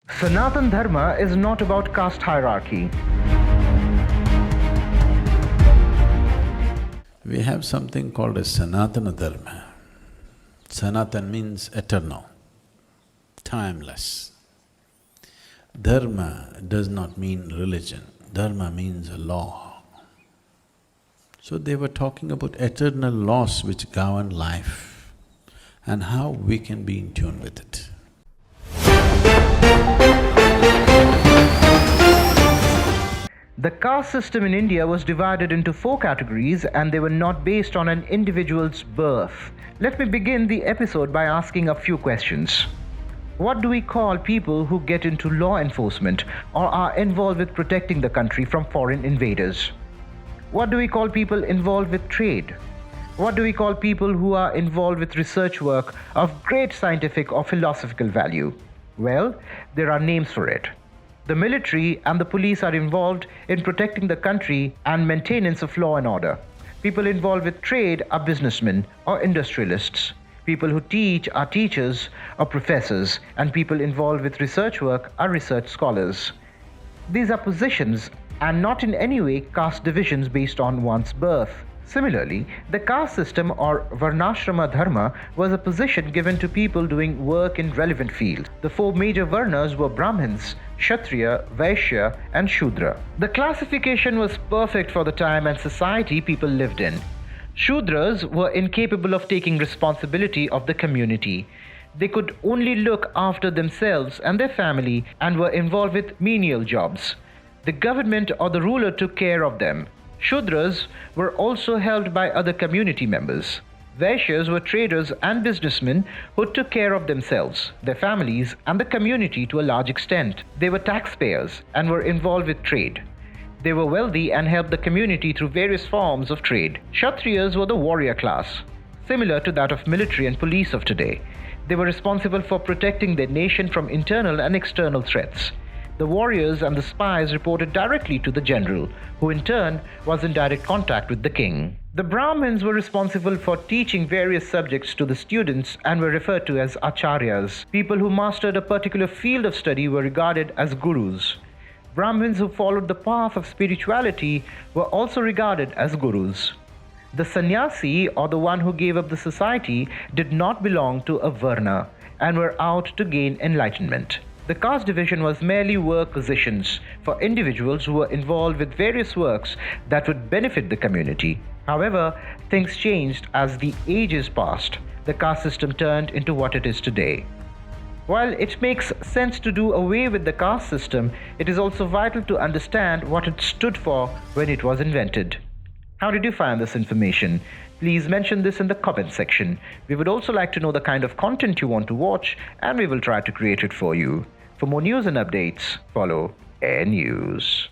Sanatan Dharma is not about caste hierarchy. We have something called as Sanatana Dharma. Sanatan means eternal, timeless. Dharma does not mean religion, dharma means a law. So they were talking about eternal laws which govern life and how we can be in tune with it. The caste system in India was divided into 4 categories and they were not based on an individual's birth. Let me begin the episode by asking a few questions. What do we call people who get into law enforcement or are involved with protecting the country from foreign invaders? What do we call people involved with trade? What do we call people who are involved with research work of great scientific or philosophical value? Well, there are names for it. The military and the police are involved in protecting the country and maintenance of law and order. People involved with trade are businessmen or industrialists. People who teach are teachers or professors, and people involved with research work are research scholars. These are positions and not in any way caste divisions based on one's birth. Similarly, the caste system or Varnashrama Dharma was a position given to people doing work in relevant fields. The 4 major Varnas were Brahmins, Kshatriya, Vaishya and Shudra. The classification was perfect for the time and society people lived in. Shudras were incapable of taking responsibility of the community. They could only look after themselves and their family and were involved with menial jobs. The government or the ruler took care of them. Shudras were also helped by other community members. Vaishyas were traders and businessmen who took care of themselves, their families, and the community to a large extent. They were taxpayers and were involved with trade. They were wealthy and helped the community through various forms of trade. Kshatriyas were the warrior class, similar to that of military and police of today. They were responsible for protecting their nation from internal and external threats. The warriors and the spies reported directly to the general, who in turn was in direct contact with the king. The Brahmins were responsible for teaching various subjects to the students and were referred to as acharyas. People who mastered a particular field of study were regarded as gurus. Brahmins who followed the path of spirituality were also regarded as gurus. The sannyasi, or the one who gave up the society, did not belong to a varna and were out to gain enlightenment. The caste division was merely work positions for individuals who were involved with various works that would benefit the community. However, things changed as the ages passed. The caste system turned into what it is today. While it makes sense to do away with the caste system, it is also vital to understand what it stood for when it was invented. How did you find this information? Please mention this in the comment section. We would also like to know the kind of content you want to watch, and we will try to create it for you. For more news and updates, follow Airr News.